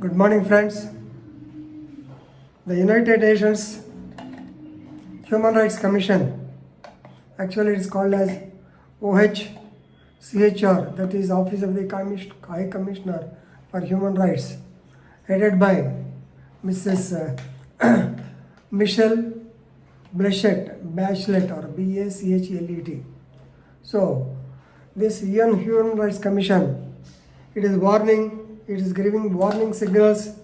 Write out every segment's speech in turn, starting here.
Good morning, friends. The United Nations Human Rights Commission, actually it is called as OHCHR, that is Office of the High Commissioner for Human Rights, headed by Mrs. Michelle Bachelet or BACHLET. So, this UN Human Rights Commission, it is giving warning signals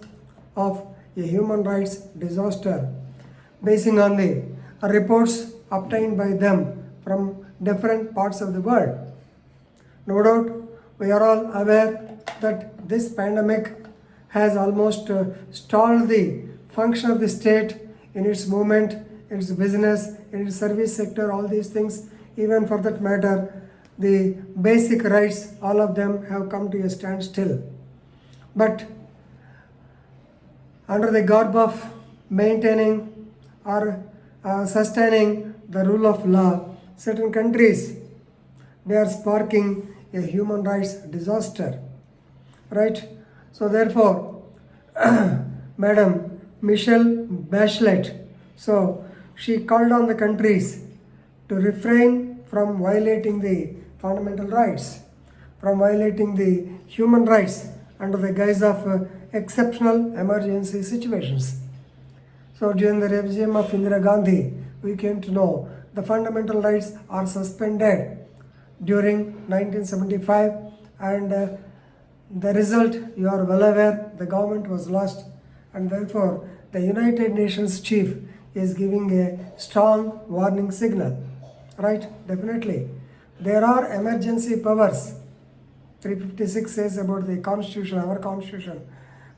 of a human rights disaster basing on the reports obtained by them from different parts of the world. No doubt, we are all aware that this pandemic has almost stalled the function of the state in its movement, in its business, in its service sector, all these things, even for that matter, the basic rights, all of them have come to a standstill. But under the garb of maintaining or sustaining the rule of law, certain countries, they are sparking a human rights disaster, right? So therefore, Madam Michelle Bachelet, so she called on the countries to refrain from violating the fundamental rights, from violating the human rights under the guise of exceptional emergency situations. So during the regime of Indira Gandhi, we came to know the fundamental rights are suspended during 1975, and the result, you are well aware, the government was lost, and therefore the United Nations chief is giving a strong warning signal, right? Definitely. There are emergency powers. 356 says about the constitution, our constitution,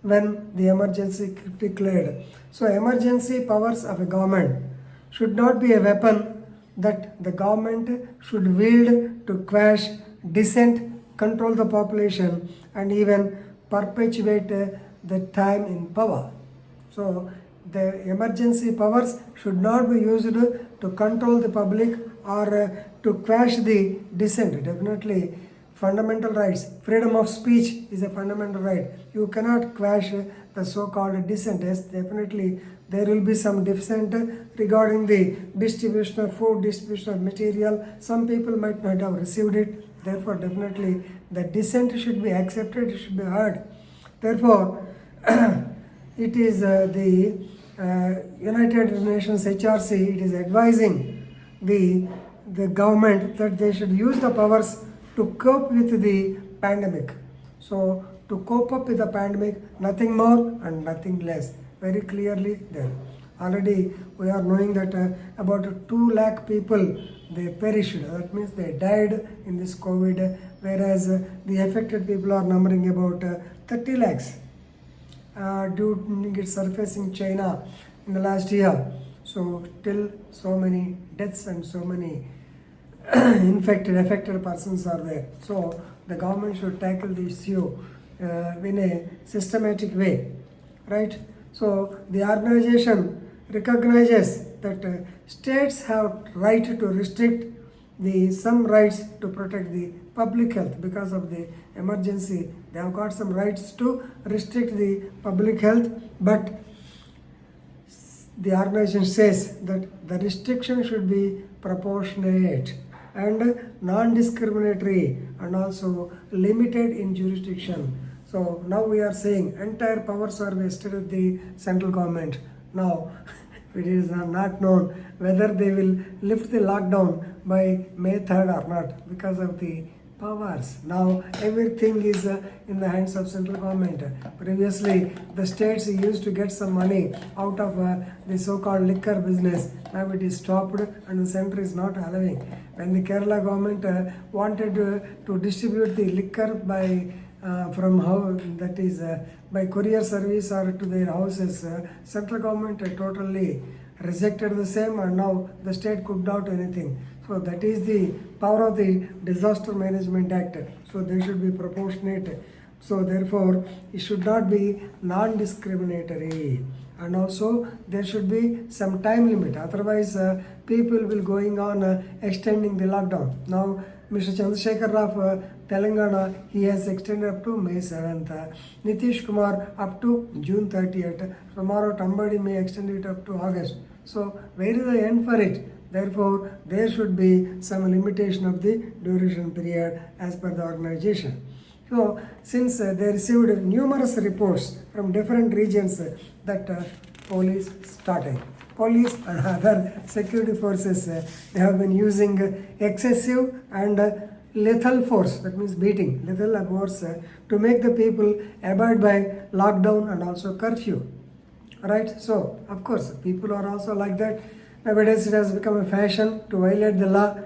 when the emergency declared. So emergency powers of a government should not be a weapon that the government should wield to quash dissent, control the population, and even perpetuate the time in power. So the emergency powers should not be used to control the public or to quash the dissent. Definitely, fundamental rights, freedom of speech is a fundamental right. You cannot quash the so-called dissent. Yes, definitely there will be some dissent regarding the distribution of food, distribution of material. Some people might not have received it. Therefore, definitely the dissent should be accepted, it should be heard. Therefore, it is the United Nations HRC, it is advising the government that they should use the powers to cope with the pandemic. So to cope up with the pandemic, nothing more and nothing less. Very clearly there. Already we are knowing that about 2 lakh people, they perished. That means they died in this COVID, whereas the affected people are numbering about 30 lakhs due to its surface in China in the last year. So till so many deaths and so many affected persons are there. So the government should tackle the issue in a systematic way, right? So the organization recognizes that states have right to restrict some rights to protect the public health because of the emergency. They have got some rights to restrict the public health, but the organization says that the restriction should be proportionate and non-discriminatory and also limited in jurisdiction. So now we are saying entire powers are vested with the central government. Now it is not known whether they will lift the lockdown by May 3rd or not because of the powers. Now everything is in the hands of central government. Previously, the states used to get some money out of the so-called liquor business. Now it is stopped and the center is not allowing. When the Kerala government wanted to distribute the liquor by from how that is by courier service or to their houses, central government totally rejected the same, and now the state could not do anything. So that is the power of the Disaster Management Act. So they should be proportionate. So therefore, it should not be non-discriminatory. And also there should be some time limit. Otherwise, people will going on extending the lockdown. Now Mr. Chandrasekhar of Telangana, he has extended up to May 7th. Nitish Kumar up to June 30th. Tomorrow, somebody may extend it up to August. So, where is the end for it? Therefore, there should be some limitation of the duration period as per the organization. So, since they received numerous reports from different regions that police started. Police and other security forces, they have been using excessive and lethal force, that means beating, lethal force to make the people abide by lockdown and also curfew. Right? So, of course, people are also like that. Nowadays, it has become a fashion to violate the law,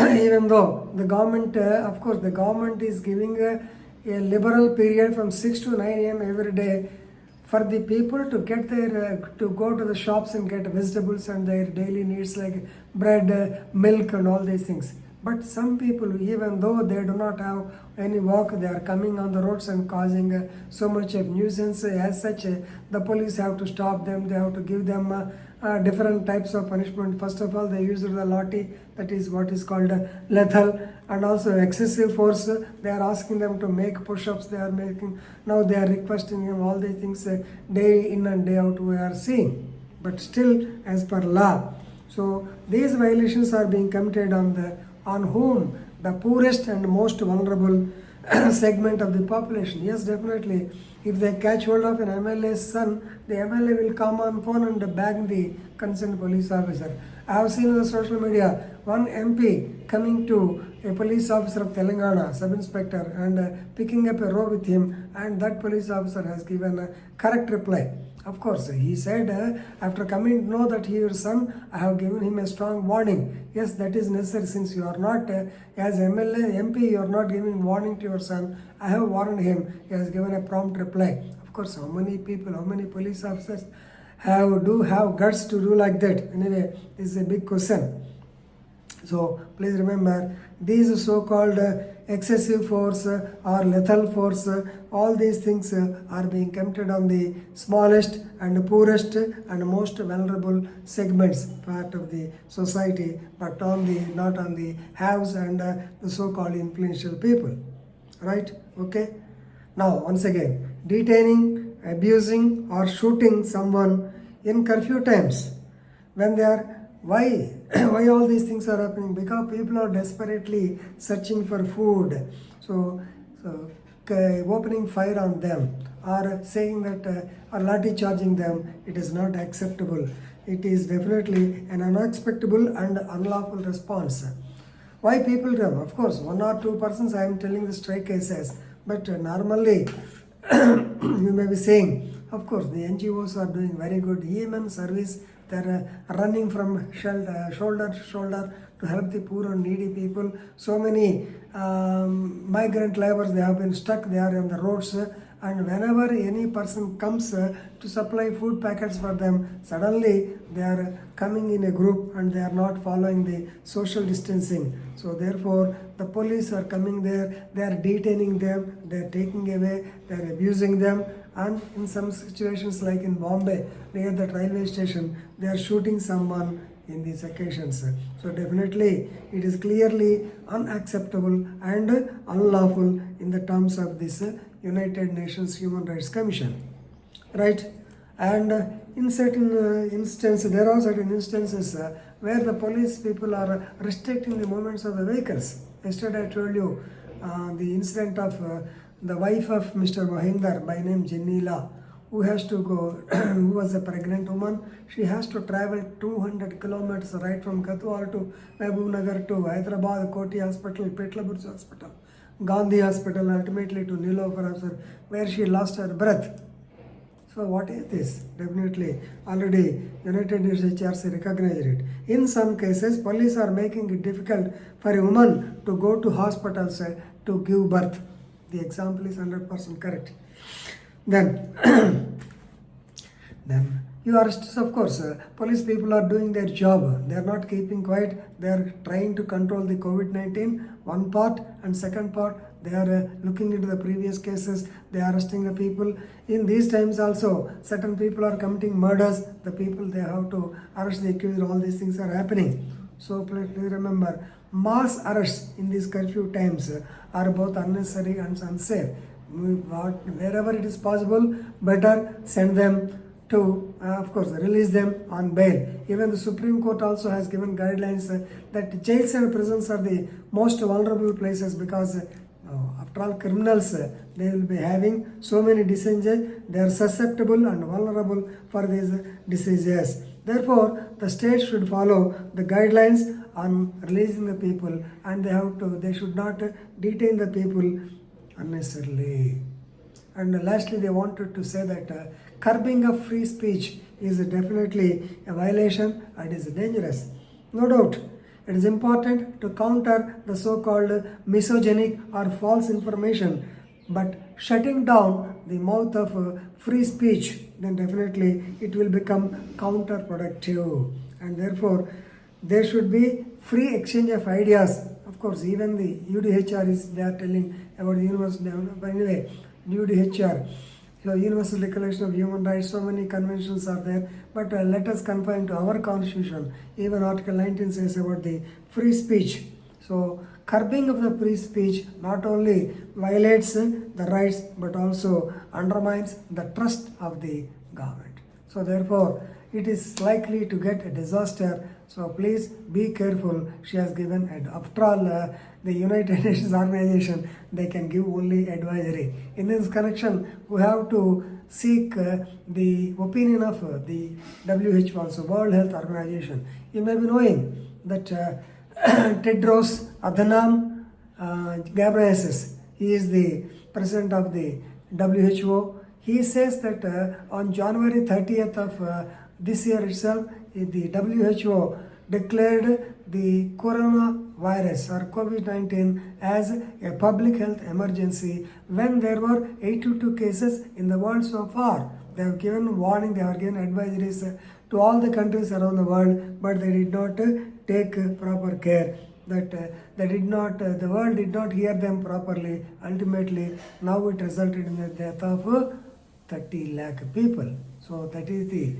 even though the government, of course, the government is giving a liberal period from 6 to 9 a.m. every day for the people to get their, to go to the shops and get vegetables and their daily needs like bread, milk and all these things. But some people, even though they do not have any work, they are coming on the roads and causing so much of nuisance. As such, the police have to stop them. They have to give them different types of punishment. First of all, they use the lathi, that is what is called lethal, and also excessive force. They are asking them to make push-ups. They are making, now they are requesting them all these things day in and day out we are seeing. But still, as per law. So these violations are being committed on whom? The poorest and most vulnerable segment of the population. Yes, definitely. If they catch hold of an MLA's son, the MLA will come on phone and bag the concerned police officer. I have seen on the social media one MP coming to a police officer of Telangana, sub-inspector, and picking up a row with him, and that police officer has given a correct reply. Of course, he said, after coming to know that he is your son, I have given him a strong warning. Yes, that is necessary, since you are not, as MLA, MP, you are not giving warning to your son. I have warned him. He has given a prompt reply. Of course, how many people, how many police officers do have guts to do like that? Anyway, this is a big question. So please remember, these so-called excessive force or lethal force, all these things are being committed on the smallest and poorest and most vulnerable segments part of the society, but not on the haves and the so-called influential people. Right? Okay. Now, once again, detaining, abusing or shooting someone in curfew times, when they are, why all these things are happening? Because people are desperately searching for food. So opening fire on them or saying that or lathi charging them, it is not acceptable. It is definitely an unacceptable and unlawful response. Why people come? Of course, 1 or 2 persons I am telling the stray cases, but normally you may be saying, of course, the NGOs are doing very good EMN service. They are running from shoulder to shoulder to help the poor and needy people. So many migrant laborers, they have been stuck, they are on the roads, and whenever any person comes to supply food packets for them, suddenly they are coming in a group and they are not following the social distancing. So therefore, the police are coming there, they are detaining them, they are taking away, they are abusing them, and in some situations like in Bombay, near the railway station, they are shooting someone in these occasions. So definitely it is clearly unacceptable and unlawful in the terms of this United Nations Human Rights Commission. Right? And in certain instances, there are certain instances where the police people are restricting the movements of the vehicles. Yesterday I told you the incident of the wife of Mr. Mahinder by name Jennila, who has to go, who was a pregnant woman. She has to travel 200 kilometers right from Katwal to Mehboob Nagar to Hyderabad, Koti Hospital, Petla Burj Hospital, Gandhi Hospital, ultimately to Nilofer Hospital, where she lost her breath. So what is this? Definitely already United Nations HRC recognized it. In some cases, police are making it difficult for a woman to go to hospitals to give birth. The example is 100% correct. Then you arrest, of course, police people are doing their job. They are not keeping quiet. They are trying to control the COVID-19, one part, and second part, they are looking into the previous cases. They are arresting the people. In these times also, certain people are committing murders. The people, they have to arrest the accused. All these things are happening. So please remember, mass arrests in these curfew times are both unnecessary and unsafe. Wherever it is possible, better send them to, of course, release them on bail. Even the Supreme Court also has given guidelines that jails and prisons are the most vulnerable places because after all, criminals, they will be having so many diseases, they are susceptible and vulnerable for these diseases. Therefore, the state should follow the guidelines on releasing the people, and they should not detain the people unnecessarily. And lastly, they wanted to say that curbing of free speech is definitely a violation and is dangerous. No doubt, it is important to counter the so-called misogynic or false information, but shutting down the mouth of free speech, then definitely it will become counterproductive. And therefore, there should be free exchange of ideas. Of course, even the UDHR they are telling about the university. But anyway, UDHR, so Universal Declaration of Human Rights, so many conventions are there. But let us confine to our constitution. Even Article 19 says about the free speech. So curbing of the free speech not only violates the rights but also undermines the trust of the government. So therefore, it is likely to get a disaster. So please be careful. She has given, after all, the United Nations organization, they can give only advisory. In this connection, we have to seek the opinion of the WHO, also World Health Organization. You may be knowing that Tedros Adhanom Ghebreyesus, he is the president of the WHO. He says that on January 30th of this year itself, the WHO declared the coronavirus or COVID-19 as a public health emergency when there were 82 cases in the world so far. They have given warning, they have given advisories to all the countries around the world, but they did not take proper care. That the world did not hear them properly. Ultimately, now it resulted in the death of 30 lakh people. So that is the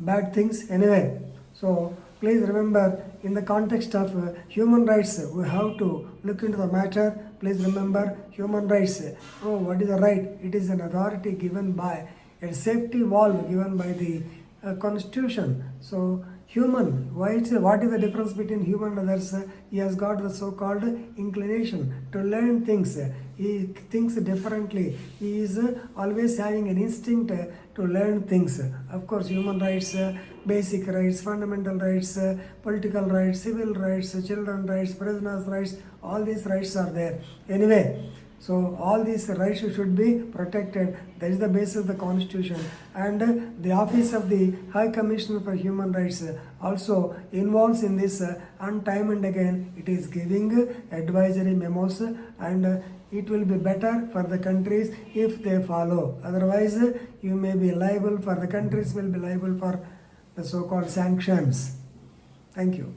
bad things anyway. So please remember, in the context of human rights, we have to look into the matter. Please remember, human rights, what is the right? It is an authority given by, a safety valve given by the constitution. So what is the difference between human and others? He has got the so-called inclination to learn things. He thinks differently. He is always having an instinct to learn things. Of course, human rights, basic rights, fundamental rights, political rights, civil rights, children's rights, prisoners' rights, all these rights are there. Anyway, so all these rights should be protected. That is the basis of the constitution. And the office of the High Commissioner for Human Rights also involves in this, and time and again it is giving advisory memos, and it will be better for the countries if they follow. Otherwise, you may be liable, for the countries will be liable for the so-called sanctions. Thank you.